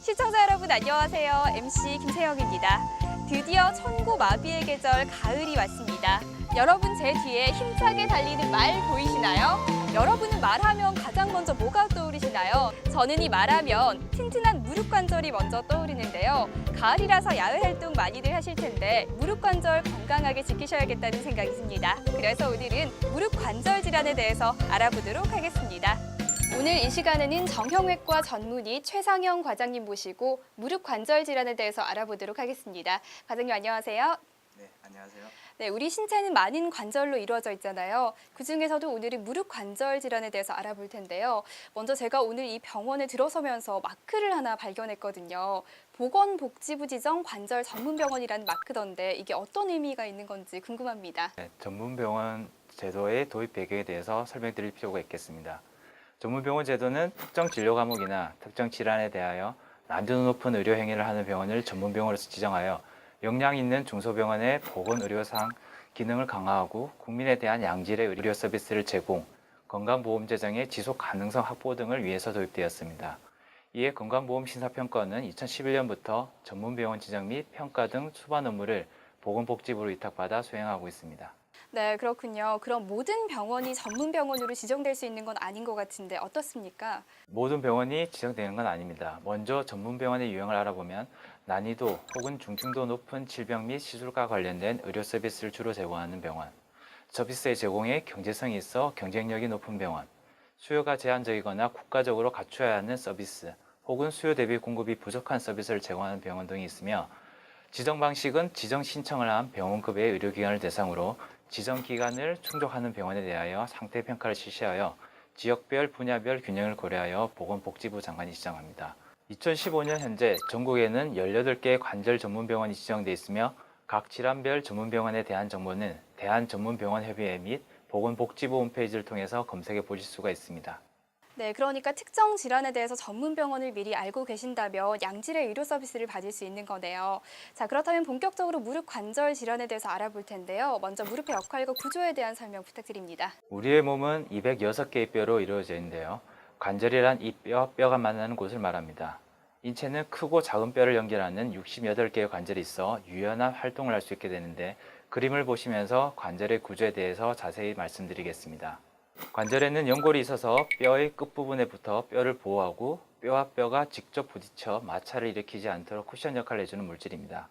시청자 여러분 안녕하세요. MC 김세영입니다. 드디어 천고마비의 계절 가을이 왔습니다. 여러분 제 뒤에 힘차게 달리는 말 보이시나요? 여러분은 말하면 가장 먼저 뭐가 떠오르시나요? 저는 이 말하면 튼튼한 무릎 관절이 먼저 떠오르는데요. 가을이라서 야외 활동 많이들 하실 텐데 무릎 관절 건강하게 지키셔야겠다는 생각이 듭니다. 그래서 오늘은 무릎 관절 질환에 대해서 알아보도록 하겠습니다. 오늘 이 시간에는 정형외과 전문의 최상영 과장님 모시고 무릎 관절 질환에 대해서 알아보도록 하겠습니다. 과장님 안녕하세요. 네, 안녕하세요. 네, 우리 신체는 많은 관절로 이루어져 있잖아요. 그중에서도 오늘은 무릎 관절 질환에 대해서 알아볼 텐데요. 먼저 제가 오늘 이 병원에 들어서면서 마크를 하나 발견했거든요. 보건복지부 지정 관절 전문병원이라는 마크던데 이게 어떤 의미가 있는 건지 궁금합니다. 네, 전문병원 제도의 도입 배경에 대해서 설명드릴 필요가 있겠습니다. 전문병원 제도는 특정 진료 과목이나 특정 질환에 대하여 난이도 높은 의료 행위를 하는 병원을 전문병원으로서 지정하여 역량 있는 중소병원의 보건의료상 기능을 강화하고 국민에 대한 양질의 의료 서비스를 제공, 건강보험 재정의 지속 가능성 확보 등을 위해서 도입되었습니다. 이에 건강보험심사평가원은 2011년부터 전문병원 지정 및 평가 등 수반 업무를 보건복지부로 위탁받아 수행하고 있습니다. 네, 그렇군요. 그럼 모든 병원이 전문병원으로 지정될 수 있는 건 아닌 것 같은데 어떻습니까? 모든 병원이 지정되는 건 아닙니다. 먼저 전문병원의 유형을 알아보면 난이도 혹은 중증도 높은 질병 및 시술과 관련된 의료 서비스를 주로 제공하는 병원, 서비스의 제공에 경제성이 있어 경쟁력이 높은 병원, 수요가 제한적이거나 국가적으로 갖춰야 하는 서비스 혹은 수요 대비 공급이 부족한 서비스를 제공하는 병원 등이 있으며, 지정 방식은 지정 신청을 한 병원급의 의료기관을 대상으로 지정 기간을 충족하는 병원에 대하여 상태 평가를 실시하여 지역별, 분야별 균형을 고려하여 보건복지부 장관이 지정합니다. 2015년 현재 전국에는 18개의 관절 전문병원이 지정돼 있으며 각 질환별 전문병원에 대한 정보는 대한전문병원협의회 및 보건복지부 홈페이지를 통해서 검색해 보실 수가 있습니다. 네, 그러니까 특정 질환에 대해서 전문병원을 미리 알고 계신다면 양질의 의료 서비스를 받을 수 있는 거네요. 자, 그렇다면 본격적으로 무릎 관절 질환에 대해서 알아볼 텐데요. 먼저 무릎의 역할과 구조에 대한 설명 부탁드립니다. 우리의 몸은 206개의 뼈로 이루어져 있는데요. 관절이란 이 뼈가 만나는 곳을 말합니다. 인체는 크고 작은 뼈를 연결하는 68개의 관절이 있어 유연한 활동을 할 수 있게 되는데, 그림을 보시면서 관절의 구조에 대해서 자세히 말씀드리겠습니다. 관절에는 연골이 있어서 뼈의 끝부분에 붙어 뼈를 보호하고 뼈와 뼈가 직접 부딪혀 마찰을 일으키지 않도록 쿠션 역할을 해주는 물질입니다.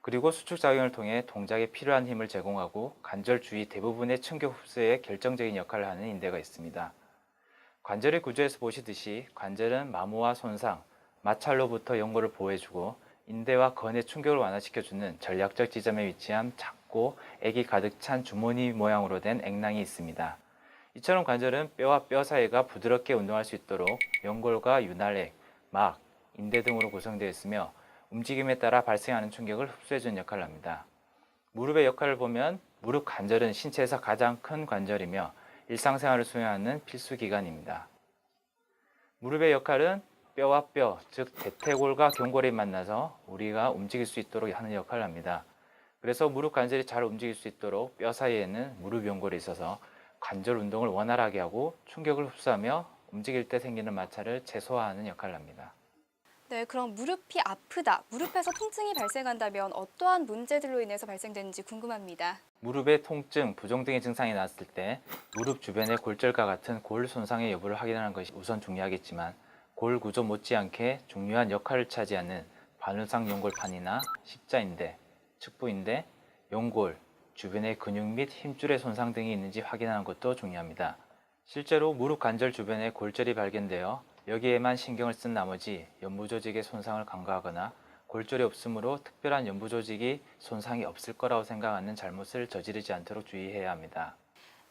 그리고 수축작용을 통해 동작에 필요한 힘을 제공하고 관절 주위 대부분의 충격 흡수에 결정적인 역할을 하는 인대가 있습니다. 관절의 구조에서 보시듯이 관절은 마모와 손상, 마찰로부터 연골을 보호해주고 인대와 건의 충격을 완화시켜주는 전략적 지점에 위치한 작고 액이 가득 찬 주머니 모양으로 된 액낭이 있습니다. 이처럼 관절은 뼈와 뼈 사이가 부드럽게 운동할 수 있도록 연골과 윤활액, 막, 인대 등으로 구성되어 있으며 움직임에 따라 발생하는 충격을 흡수해주는 역할을 합니다. 무릎의 역할을 보면 무릎 관절은 신체에서 가장 큰 관절이며 일상생활을 수행하는 필수 기관입니다. 무릎의 역할은 뼈와 뼈, 즉 대퇴골과 경골이 만나서 우리가 움직일 수 있도록 하는 역할을 합니다. 그래서 무릎 관절이 잘 움직일 수 있도록 뼈 사이에는 무릎 연골이 있어서 관절 운동을 원활하게 하고 충격을 흡수하며 움직일 때 생기는 마찰을 최소화하는 역할을 합니다. 네, 그럼 무릎이 아프다, 무릎에서 통증이 발생한다면 어떠한 문제들로 인해서 발생되는지 궁금합니다. 무릎의 통증, 부종 등의 증상이 나왔을 때 무릎 주변의 골절과 같은 골 손상의 여부를 확인하는 것이 우선 중요하겠지만, 골 구조 못지않게 중요한 역할을 차지하는 반월상 연골판이나 십자인대, 측부인대, 연골, 주변의 근육 및 힘줄의 손상 등이 있는지 확인하는 것도 중요합니다. 실제로 무릎 관절 주변에 골절이 발견되어 여기에만 신경을 쓴 나머지 연부 조직의 손상을 간과하거나 골절이 없으므로 특별한 연부 조직이 손상이 없을 거라고 생각하는 잘못을 저지르지 않도록 주의해야 합니다.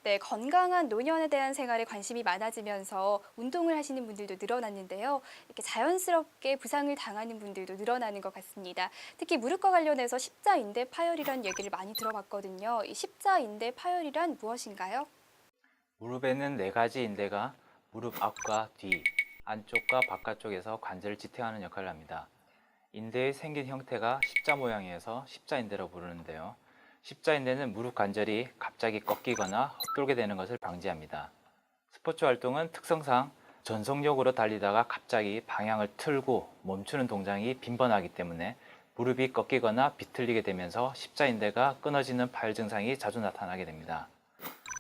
네, 건강한 노년에 대한 생활에 관심이 많아지면서 운동을 하시는 분들도 늘어났는데요. 이렇게 자연스럽게 부상을 당하는 분들도 늘어나는 것 같습니다. 특히 무릎과 관련해서 십자인대 파열이라는 얘기를 많이 들어봤거든요. 이 십자인대 파열이란 무엇인가요? 무릎에는 4가지 인대가 무릎 앞과 뒤, 안쪽과 바깥쪽에서 관절을 지탱하는 역할을 합니다. 인대의 생긴 형태가 십자 모양이어서 십자인대라고 부르는데요. 십자인대는 무릎 관절이 갑자기 꺾이거나 헛돌게 되는 것을 방지합니다. 스포츠 활동은 특성상 전속력으로 달리다가 갑자기 방향을 틀고 멈추는 동작이 빈번하기 때문에 무릎이 꺾이거나 비틀리게 되면서 십자인대가 끊어지는 파열 증상이 자주 나타나게 됩니다.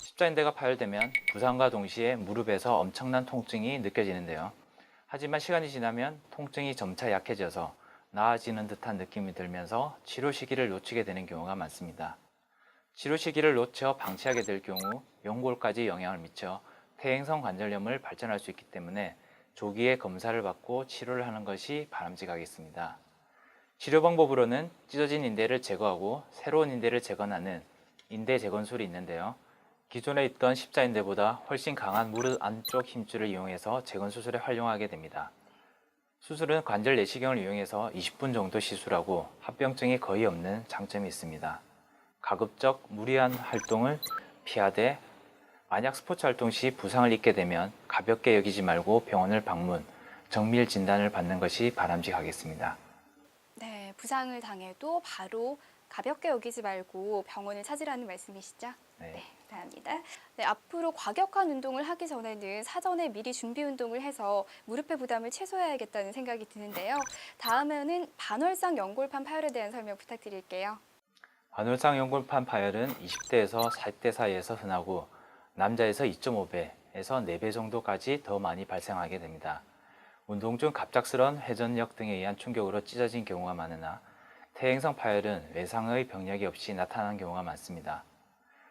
십자인대가 파열되면 부상과 동시에 무릎에서 엄청난 통증이 느껴지는데요. 하지만 시간이 지나면 통증이 점차 약해져서 나아지는 듯한 느낌이 들면서 치료 시기를 놓치게 되는 경우가 많습니다. 치료 시기를 놓쳐 방치하게 될 경우 연골까지 영향을 미쳐 퇴행성 관절염을 발전할 수 있기 때문에 조기에 검사를 받고 치료를 하는 것이 바람직하겠습니다. 치료 방법으로는 찢어진 인대를 제거하고 새로운 인대를 재건하는 인대 재건술이 있는데요. 기존에 있던 십자인대보다 훨씬 강한 무릎 안쪽 힘줄을 이용해서 재건수술에 활용하게 됩니다. 수술은 관절 내시경을 이용해서 20분 정도 시술하고 합병증이 거의 없는 장점이 있습니다. 가급적 무리한 활동을 피하되 만약 스포츠 활동 시 부상을 입게 되면 가볍게 여기지 말고 병원을 방문, 정밀 진단을 받는 것이 바람직하겠습니다. 네, 부상을 당해도 바로 가볍게 여기지 말고 병원을 찾으라는 말씀이시죠? 네. 감사합니다. 네, 앞으로 과격한 운동을 하기 전에는 사전에 미리 준비 운동을 해서 무릎의 부담을 최소화해야겠다는 생각이 드는데요. 다음에는 반월상 연골판 파열에 대한 설명 부탁드릴게요. 반월상 연골판 파열은 20대에서 40대 사이에서 흔하고 남자에서 2.5배에서 4배 정도까지 더 많이 발생하게 됩니다. 운동 중 갑작스런 회전력 등에 의한 충격으로 찢어진 경우가 많으나 퇴행성 파열은 외상의 병력이 없이 나타나는 경우가 많습니다.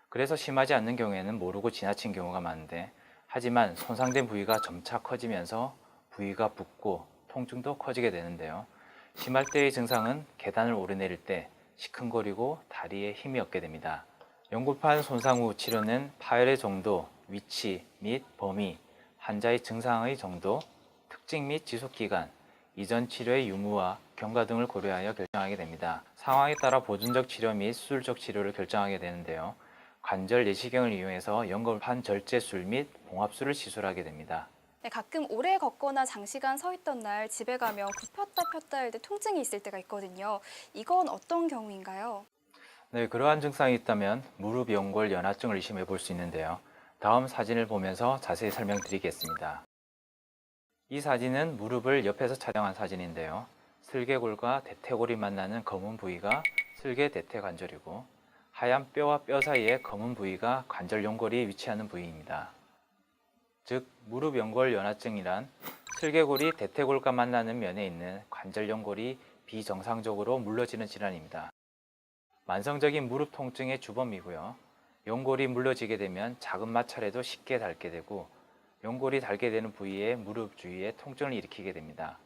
그래서 심하지 않는 경우에는 모르고 지나친 경우가 많은데 하지만 손상된 부위가 점차 커지면서 부위가 붓고 통증도 커지게 되는데요. 심할 때의 증상은 계단을 오르내릴 때 시큰거리고 다리에 힘이 없게 됩니다. 연골판 손상 후 치료는 파열의 정도, 위치 및 범위, 환자의 증상의 정도, 특징 및 지속기간, 이전 치료의 유무와 경과 등을 고려하여 결정하게 됩니다. 상황에 따라 보존적 치료 및 수술적 치료를 결정하게 되는데요. 관절 내시경을 이용해서 연골판 절제술 및 봉합술을 시술하게 됩니다. 네, 가끔 오래 걷거나 장시간 서 있던 날 집에 가면 굽혔다 폈다 할 때 통증이 있을 때가 있거든요. 이건 어떤 경우인가요? 네, 그러한 증상이 있다면 무릎 연골 연화증을 의심해 볼 수 있는데요. 다음 사진을 보면서 자세히 설명드리겠습니다. 이 사진은 무릎을 옆에서 촬영한 사진인데요. 슬개골과 대퇴골이 만나는 검은 부위가 슬개대퇴관절이고 하얀 뼈와 뼈 사이에 검은 부위가 관절 연골이 위치하는 부위입니다. 즉 무릎 연골 연화증이란 슬개골이 대퇴골과 만나는 면에 있는 관절 연골이 비정상적으로 물러지는 질환입니다. 만성적인 무릎 통증의 주범이고요. 연골이 물러지게 되면 작은 마찰에도 쉽게 닳게 되고 연골이 닳게 되는 부위에 무릎 주위에 통증을 일으키게 됩니다.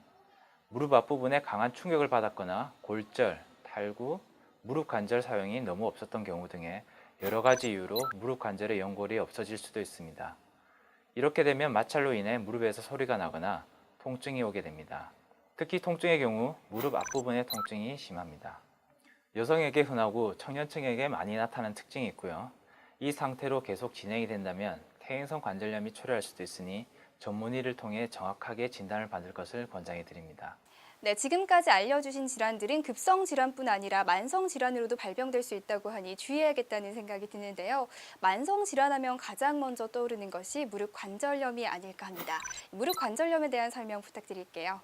무릎 앞부분에 강한 충격을 받았거나 골절, 탈구, 무릎 관절 사용이 너무 없었던 경우 등의 여러 가지 이유로 무릎 관절의 연골이 없어질 수도 있습니다. 이렇게 되면 마찰로 인해 무릎에서 소리가 나거나 통증이 오게 됩니다. 특히 통증의 경우 무릎 앞부분의 통증이 심합니다. 여성에게 흔하고 청년층에게 많이 나타나는 특징이 있고요. 이 상태로 계속 진행이 된다면 퇴행성 관절염이 초래할 수도 있으니 전문의를 통해 정확하게 진단을 받을 것을 권장해 드립니다. 네, 지금까지 알려주신 질환들은 급성 질환뿐 아니라 만성 질환으로도 발병될 수 있다고 하니 주의해야겠다는 생각이 드는데요. 만성 질환하면 가장 먼저 떠오르는 것이 무릎 관절염이 아닐까 합니다. 무릎 관절염에 대한 설명 부탁드릴게요.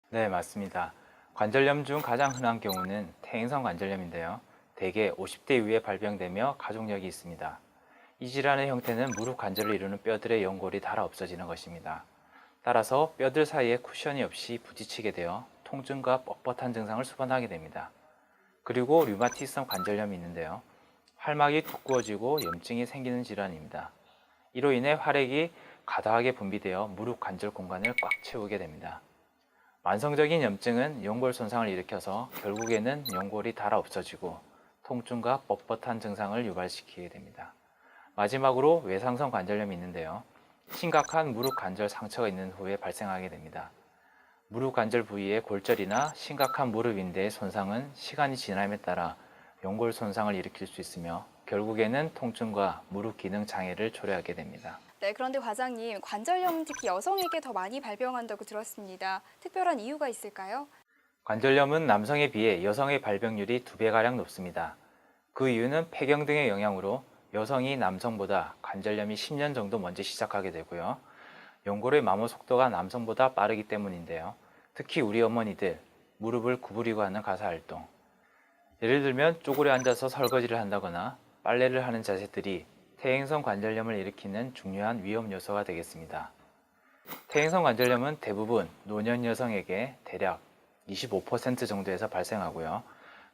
네, 맞습니다. 관절염 중 가장 흔한 경우는 퇴행성 관절염인데요. 대개 50대 이후에 발병되며 가족력이 있습니다. 이 질환의 형태는 무릎 관절을 이루는 뼈들의 연골이 닳아 없어지는 것입니다. 따라서 뼈들 사이에 쿠션이 없이 부딪히게 되어 통증과 뻣뻣한 증상을 수반하게 됩니다. 그리고 류마티성 관절염이 있는데요. 활막이 두꺼워지고 염증이 생기는 질환입니다. 이로 인해 활액이 과다하게 분비되어 무릎 관절 공간을 꽉 채우게 됩니다. 만성적인 염증은 연골 손상을 일으켜서 결국에는 연골이 닳아 없어지고 통증과 뻣뻣한 증상을 유발시키게 됩니다. 마지막으로 외상성 관절염이 있는데요. 심각한 무릎 관절 상처가 있는 후에 발생하게 됩니다. 무릎 관절 부위의 골절이나 심각한 무릎 인대의 손상은 시간이 지남에 따라 연골 손상을 일으킬 수 있으며 결국에는 통증과 무릎 기능 장애를 초래하게 됩니다. 네, 그런데 과장님, 관절염은 특히 여성에게 더 많이 발병한다고 들었습니다. 특별한 이유가 있을까요? 관절염은 남성에 비해 여성의 발병률이 2배가량 높습니다. 그 이유는 폐경 등의 영향으로 여성이 남성보다 관절염이 10년 정도 먼저 시작하게 되고요. 연골의 마모 속도가 남성보다 빠르기 때문인데요. 특히 우리 어머니들 무릎을 구부리고 하는 가사활동, 예를 들면 쪼그려 앉아서 설거지를 한다거나 빨래를 하는 자세들이 퇴행성 관절염을 일으키는 중요한 위험 요소가 되겠습니다. 퇴행성 관절염은 대부분 노년 여성에게 대략 25% 정도에서 발생하고요.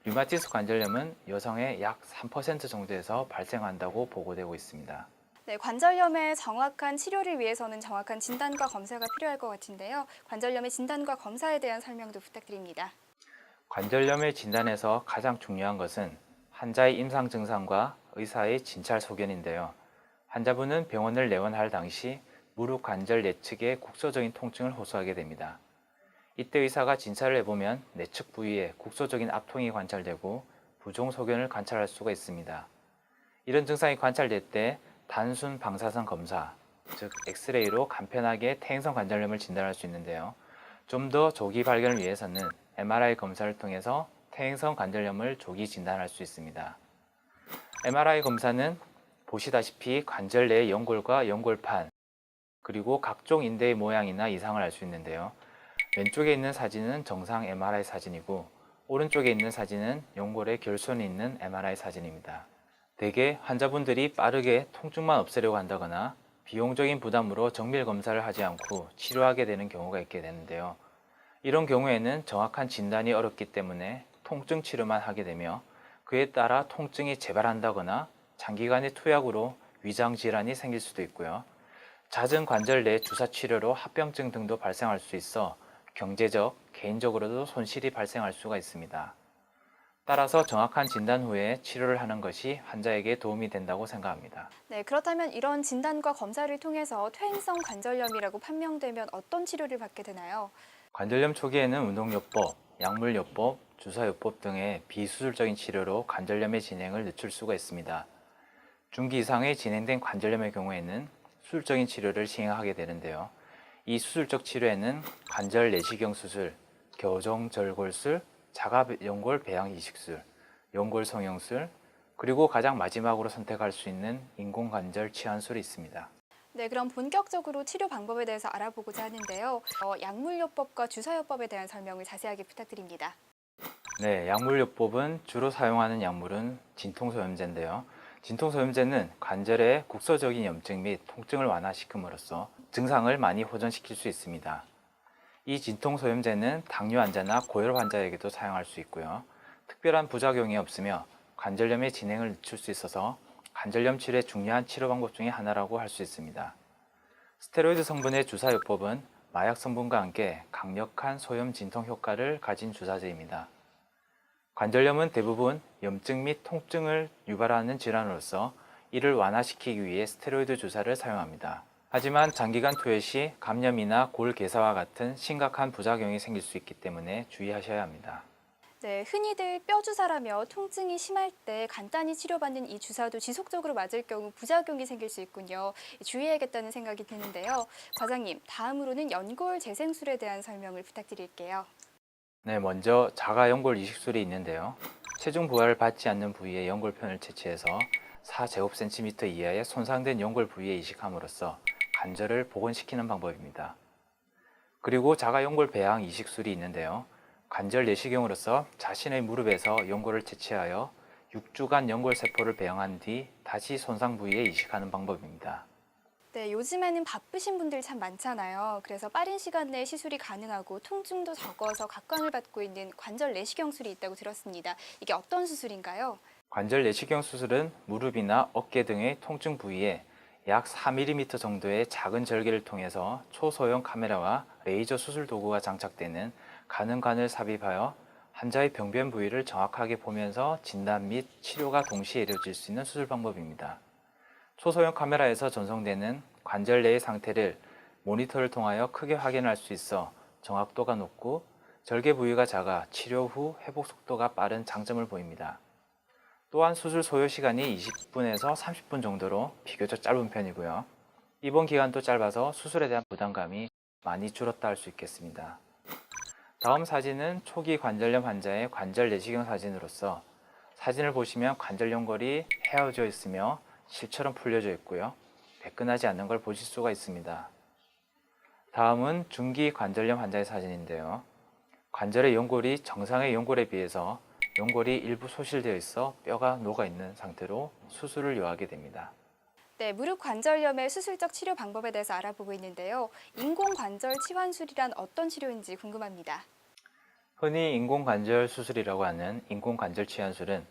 류마티스 관절염은 여성의 약 3% 정도에서 발생한다고 보고되고 있습니다. 네, 관절염의 정확한 치료를 위해서는 정확한 진단과 검사가 필요할 것 같은데요. 관절염의 진단과 검사에 대한 설명도 부탁드립니다. 관절염의 진단에서 가장 중요한 것은 환자의 임상 증상과 의사의 진찰 소견인데요. 환자분은 병원을 내원할 당시 무릎 관절 내측의 국소적인 통증을 호소하게 됩니다. 이때 의사가 진찰을 해보면 내측 부위에 국소적인 압통이 관찰되고 부종 소견을 관찰할 수가 있습니다. 이런 증상이 관찰될 때 단순 방사선 검사, 즉 엑스레이로 간편하게 퇴행성 관절염을 진단할 수 있는데요. 좀 더 조기 발견을 위해서는 MRI 검사를 통해서 퇴행성 관절염을 조기 진단할 수 있습니다. MRI 검사는 보시다시피 관절 내의 연골과 연골판, 그리고 각종 인대의 모양이나 이상을 알 수 있는데요. 왼쪽에 있는 사진은 정상 MRI 사진이고 오른쪽에 있는 사진은 연골의 결손이 있는 MRI 사진입니다. 대개 환자분들이 빠르게 통증만 없애려고 한다거나 비용적인 부담으로 정밀 검사를 하지 않고 치료하게 되는 경우가 있게 되는데요. 이런 경우에는 정확한 진단이 어렵기 때문에 통증 치료만 하게 되며 그에 따라 통증이 재발한다거나 장기간의 투약으로 위장 질환이 생길 수도 있고요. 잦은 관절 내 주사 치료로 합병증 등도 발생할 수 있어 경제적, 개인적으로도 손실이 발생할 수가 있습니다. 따라서 정확한 진단 후에 치료를 하는 것이 환자에게 도움이 된다고 생각합니다. 네, 그렇다면 이런 진단과 검사를 통해서 퇴행성 관절염이라고 판명되면 어떤 치료를 받게 되나요? 관절염 초기에는 운동요법, 약물요법, 주사요법 등의 비수술적인 치료로 관절염의 진행을 늦출 수가 있습니다. 중기 이상의 진행된 관절염의 경우에는 수술적인 치료를 시행하게 되는데요. 이 수술적 치료에는 관절 내시경 수술, 교정절골술, 자가연골 배양 이식술, 연골 성형술, 그리고 가장 마지막으로 선택할 수 있는 인공관절 치환술이 있습니다. 네, 그럼 본격적으로 치료 방법에 대해서 알아보고자 하는데요. 약물요법과 주사요법에 대한 설명을 자세하게 부탁드립니다. 네, 약물요법은 주로 사용하는 약물은 진통소염제인데요. 진통소염제는 관절의 국소적인 염증 및 통증을 완화시킴으로써 증상을 많이 호전시킬 수 있습니다. 이 진통소염제는 당뇨 환자나 고혈 환자에게도 사용할 수 있고요. 특별한 부작용이 없으며 관절염의 진행을 늦출 수 있어서 관절염 치료의 중요한 치료 방법 중에 하나라고 할 수 있습니다. 스테로이드 성분의 주사요법은 마약 성분과 함께 강력한 소염 진통 효과를 가진 주사제입니다. 관절염은 대부분 염증 및 통증을 유발하는 질환으로서 이를 완화시키기 위해 스테로이드 주사를 사용합니다. 하지만 장기간 투여 시 감염이나 골 괴사와 같은 심각한 부작용이 생길 수 있기 때문에 주의하셔야 합니다. 네, 흔히들 뼈 주사라며 통증이 심할 때 간단히 치료받는 이 주사도 지속적으로 맞을 경우 부작용이 생길 수 있군요. 주의해야겠다는 생각이 드는데요. 과장님, 다음으로는 연골 재생술에 대한 설명을 부탁드릴게요. 네, 먼저 자가연골 이식술이 있는데요. 체중 부하를 받지 않는 부위의 연골편을 채취해서 4제곱cm 이하의 손상된 연골 부위에 이식함으로써 관절을 복원시키는 방법입니다. 그리고 자가연골 배양 이식술이 있는데요. 관절 내시경으로서 자신의 무릎에서 연골을 채취하여 6주간 연골 세포를 배양한 뒤 다시 손상 부위에 이식하는 방법입니다. 네, 요즘에는 바쁘신 분들 참 많잖아요. 그래서 빠른 시간 내에 시술이 가능하고 통증도 적어서 각광을 받고 있는 관절 내시경술이 있다고 들었습니다. 이게 어떤 수술인가요? 관절 내시경 수술은 무릎이나 어깨 등의 통증 부위에 약 4mm 정도의 작은 절개를 통해서 초소형 카메라와 레이저 수술 도구가 장착되는 가능관을 삽입하여 환자의 병변 부위를 정확하게 보면서 진단 및 치료가 동시에 이루어질 수 있는 수술 방법입니다. 초소형 카메라에서 전송되는 관절 내의 상태를 모니터를 통하여 크게 확인할 수 있어 정확도가 높고 절개 부위가 작아 치료 후 회복 속도가 빠른 장점을 보입니다. 또한 수술 소요 시간이 20분에서 30분 정도로 비교적 짧은 편이고요. 입원 기간도 짧아서 수술에 대한 부담감이 많이 줄었다 할 수 있겠습니다. 다음 사진은 초기 관절염 환자의 관절 내시경 사진으로서 사진을 보시면 관절 연골이 헤어져 있으며 실처럼 풀려져 있고요. 매끈하지 않는 걸 보실 수가 있습니다. 다음은 중기 관절염 환자의 사진인데요. 관절의 연골이 정상의 연골에 비해서 연골이 일부 소실되어 있어 뼈가 녹아 있는 상태로 수술을 요하게 됩니다. 네, 무릎 관절염의 수술적 치료 방법에 대해서 알아보고 있는데요. 인공관절 치환술이란 어떤 치료인지 궁금합니다. 흔히 인공관절 수술이라고 하는 인공관절 치환술은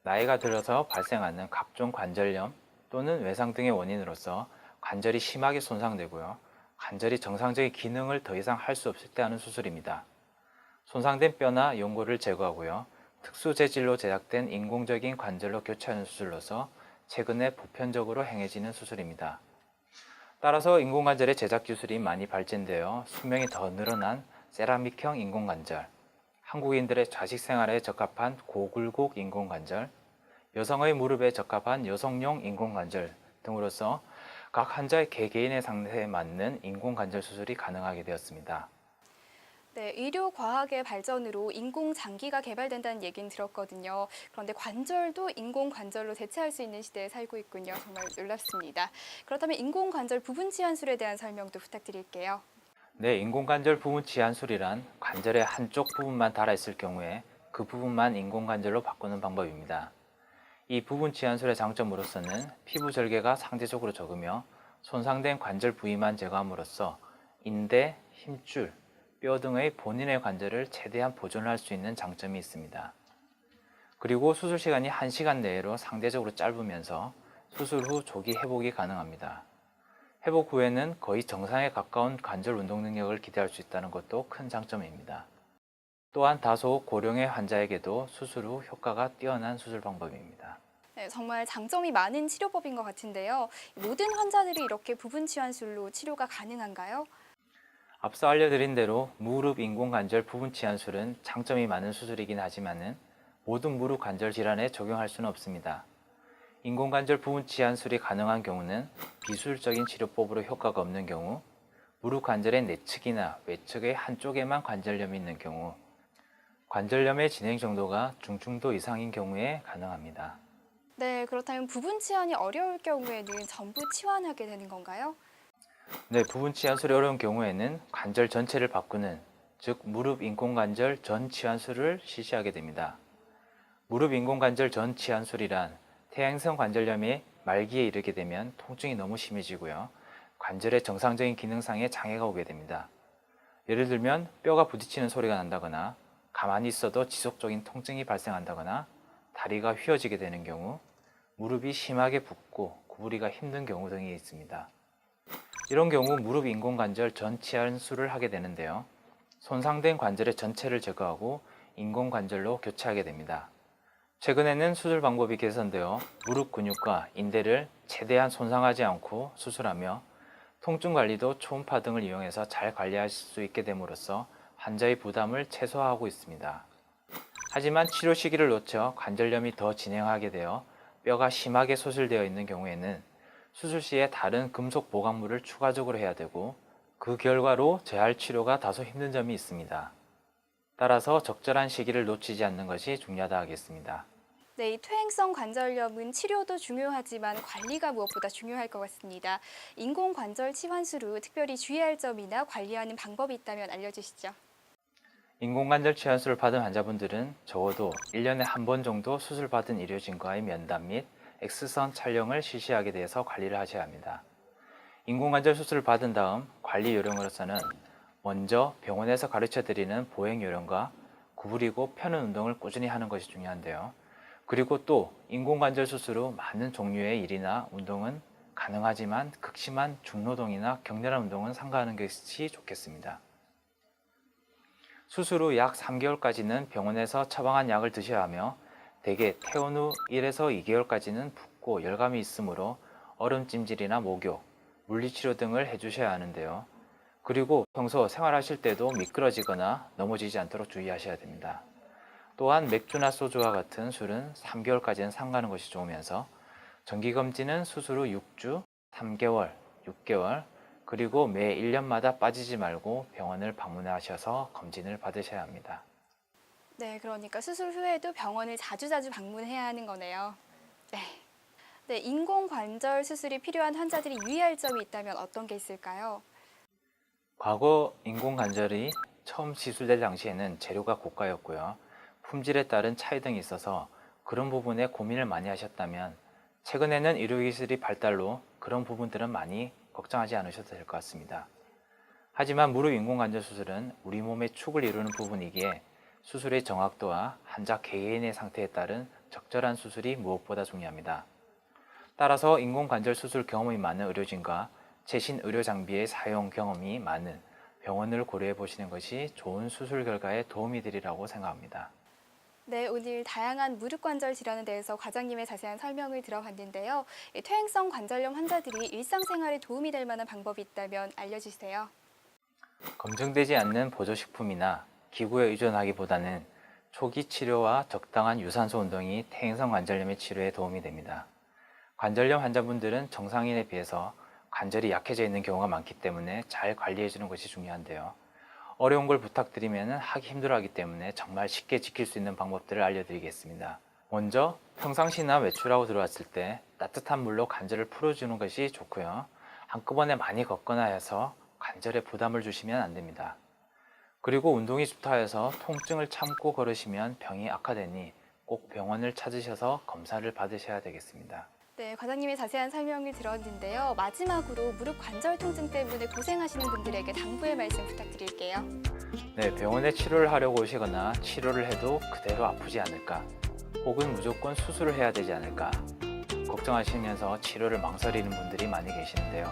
나이가 들어서 발생하는 각종 관절염 또는 외상 등의 원인으로서 관절이 심하게 손상되고요. 관절이 정상적인 기능을 더 이상 할 수 없을 때 하는 수술입니다. 손상된 뼈나 연골을 제거하고요. 특수 재질로 제작된 인공적인 관절로 교체하는 수술로서 최근에 보편적으로 행해지는 수술입니다. 따라서 인공관절의 제작 기술이 많이 발전되어 수명이 더 늘어난 세라믹형 인공관절, 한국인들의 좌식 생활에 적합한 고굴곡 인공관절, 여성의 무릎에 적합한 여성용 인공관절 등으로서 각 환자의 개개인의 상태에 맞는 인공관절 수술이 가능하게 되었습니다. 네, 의료 과학의 발전으로 인공장기가 개발된다는 얘기는 들었거든요. 그런데 관절도 인공관절로 대체할 수 있는 시대에 살고 있군요. 정말 놀랍습니다. 그렇다면 인공관절 부분 치환술에 대한 설명도 부탁드릴게요. 네, 인공관절 부분 치환술이란 관절의 한쪽 부분만 닳아있을 경우에 그 부분만 인공관절로 바꾸는 방법입니다. 이 부분 치환술의 장점으로서는 피부 절개가 상대적으로 적으며 손상된 관절 부위만 제거함으로써 인대, 힘줄, 뼈 등의 본인의 관절을 최대한 보존할 수 있는 장점이 있습니다. 그리고 수술 시간이 1시간 내로 상대적으로 짧으면서 수술 후 조기 회복이 가능합니다. 회복 후에는 거의 정상에 가까운 관절 운동 능력을 기대할 수 있다는 것도 큰 장점입니다. 또한 다소 고령의 환자에게도 수술 후 효과가 뛰어난 수술 방법입니다. 네, 정말 장점이 많은 치료법인 것 같은데요. 모든 환자들이 이렇게 부분 치환술로 치료가 가능한가요? 앞서 알려드린 대로 무릎 인공관절 부분 치환술은 장점이 많은 수술이긴 하지만 모든 무릎 관절 질환에 적용할 수는 없습니다. 인공관절 부분 치환술이 가능한 경우는 비술적인 치료법으로 효과가 없는 경우, 무릎 관절의 내측이나 외측의 한쪽에만 관절염이 있는 경우, 관절염의 진행 정도가 중증도 이상인 경우에 가능합니다. 네, 그렇다면 부분 치환이 어려울 경우에는 전부 치환하게 되는 건가요? 네, 부분 치환술이 어려운 경우에는 관절 전체를 바꾸는, 즉 무릎 인공관절 전 치환술을 실시하게 됩니다. 무릎 인공관절 전 치환술이란 퇴행성 관절염이 말기에 이르게 되면 통증이 너무 심해지고요. 관절의 정상적인 기능상에 장애가 오게 됩니다. 예를 들면 뼈가 부딪히는 소리가 난다거나 가만히 있어도 지속적인 통증이 발생한다거나 다리가 휘어지게 되는 경우, 무릎이 심하게 붓고 구부리가 힘든 경우 등이 있습니다. 이런 경우 무릎 인공관절 전 치환술을 하게 되는데요. 손상된 관절의 전체를 제거하고 인공관절로 교체하게 됩니다. 최근에는 수술 방법이 개선되어 무릎 근육과 인대를 최대한 손상하지 않고 수술하며 통증 관리도 초음파 등을 이용해서 잘 관리할 수 있게 됨으로써 환자의 부담을 최소화하고 있습니다. 하지만 치료 시기를 놓쳐 관절염이 더 진행하게 되어 뼈가 심하게 소실되어 있는 경우에는 수술 시에 다른 금속 보강물을 추가적으로 해야 되고 그 결과로 재활 치료가 다소 힘든 점이 있습니다. 따라서 적절한 시기를 놓치지 않는 것이 중요하다 하겠습니다. 네, 이 퇴행성 관절염은 치료도 중요하지만 관리가 무엇보다 중요할 것 같습니다. 인공관절 치환술 후 특별히 주의할 점이나 관리하는 방법이 있다면 알려주시죠. 인공관절 치환술을 받은 환자분들은 적어도 1년에 한 번 정도 수술받은 의료진과의 면담 및 X선 촬영을 실시하게 돼서 관리를 하셔야 합니다. 인공관절 수술을 받은 다음 관리 요령으로서는 먼저 병원에서 가르쳐드리는 보행 요령과 구부리고 펴는 운동을 꾸준히 하는 것이 중요한데요. 그리고 또 인공관절 수술 후 많은 종류의 일이나 운동은 가능하지만 극심한 중노동이나 격렬한 운동은 삼가하는 것이 좋겠습니다. 수술 후 약 3개월까지는 병원에서 처방한 약을 드셔야 하며 대개 퇴원 후 1에서 2개월까지는 붓고 열감이 있으므로 얼음찜질이나 목욕, 물리치료 등을 해주셔야 하는데요. 그리고 평소 생활하실 때도 미끄러지거나 넘어지지 않도록 주의하셔야 됩니다. 또한 맥주나 소주와 같은 술은 3개월까지는 삼가는 것이 좋으면서 정기검진은 수술 후 6주, 3개월, 6개월, 그리고 매 1년마다 빠지지 말고 병원을 방문하셔서 검진을 받으셔야 합니다. 네, 그러니까 수술 후에도 병원을 자주자주 방문해야 하는 거네요. 네. 네, 인공관절 수술이 필요한 환자들이 유의할 점이 있다면 어떤 게 있을까요? 과거 인공관절이 처음 시술될 당시에는 재료가 고가였고요. 품질에 따른 차이 등이 있어서 그런 부분에 고민을 많이 하셨다면 최근에는 의료기술이 발달로 그런 부분들은 많이 걱정하지 않으셔도 될 것 같습니다. 하지만 무릎 인공관절 수술은 우리 몸의 축을 이루는 부분이기에 수술의 정확도와 환자 개인의 상태에 따른 적절한 수술이 무엇보다 중요합니다. 따라서 인공관절 수술 경험이 많은 의료진과 최신 의료 장비의 사용 경험이 많은 병원을 고려해 보시는 것이 좋은 수술 결과에 도움이 되리라고 생각합니다. 네, 오늘 다양한 무릎 관절 질환에 대해서 과장님의 자세한 설명을 들어봤는데요. 이 퇴행성 관절염 환자들이 일상생활에 도움이 될 만한 방법이 있다면 알려주세요. 검증되지 않는 보조식품이나 기구에 의존하기보다는 초기 치료와 적당한 유산소 운동이 퇴행성 관절염의 치료에 도움이 됩니다. 관절염 환자분들은 정상인에 비해서 관절이 약해져 있는 경우가 많기 때문에 잘 관리해 주는 것이 중요한데요. 어려운 걸 부탁드리면 하기 힘들어하기 때문에 정말 쉽게 지킬 수 있는 방법들을 알려드리겠습니다. 먼저 평상시나 외출하고 들어왔을 때 따뜻한 물로 관절을 풀어주는 것이 좋고요. 한꺼번에 많이 걷거나 해서 관절에 부담을 주시면 안 됩니다. 그리고 운동이 좋다 해서 통증을 참고 걸으시면 병이 악화되니 꼭 병원을 찾으셔서 검사를 받으셔야 되겠습니다. 네, 과장님의 자세한 설명을 들었는데요. 마지막으로 무릎 관절 통증 때문에 고생하시는 분들에게 당부의 말씀 부탁드릴게요. 네, 병원에 치료를 하려고 오시거나 치료를 해도 그대로 아프지 않을까? 혹은 무조건 수술을 해야 되지 않을까? 걱정하시면서 치료를 망설이는 분들이 많이 계시는데요.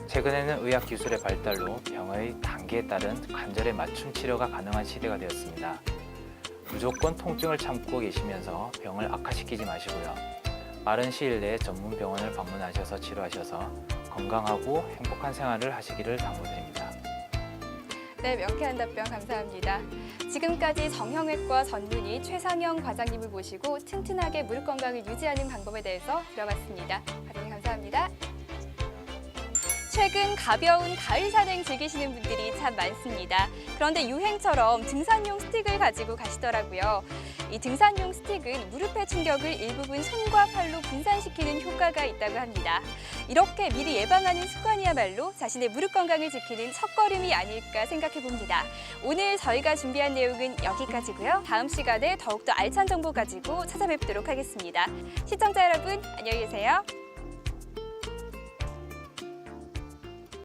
최근에는 의학 기술의 발달로 병의 단계에 따른 관절의 맞춤 치료가 가능한 시대가 되었습니다. 무조건 통증을 참고 계시면서 병을 악화시키지 마시고요. 빠른 시일 내에 전문 병원을 방문하셔서 치료하셔서 건강하고 행복한 생활을 하시기를 당부드립니다. 네, 명쾌한 답변 감사합니다. 지금까지 정형외과 전문의 최상영 과장님을 모시고 튼튼하게 무릎 건강을 유지하는 방법에 대해서 들어봤습니다. 과장님 감사합니다. 최근 가벼운 가을 산행 즐기시는 분들이 참 많습니다. 그런데 유행처럼 등산용 스틱을 가지고 가시더라고요. 이 등산용 스틱은 무릎의 충격을 일부분 손과 팔로 분산시키는 효과가 있다고 합니다. 이렇게 미리 예방하는 습관이야말로 자신의 무릎 건강을 지키는 첫걸음이 아닐까 생각해 봅니다. 오늘 저희가 준비한 내용은 여기까지고요. 다음 시간에 더욱더 알찬 정보 가지고 찾아뵙도록 하겠습니다. 시청자 여러분, 안녕히 계세요.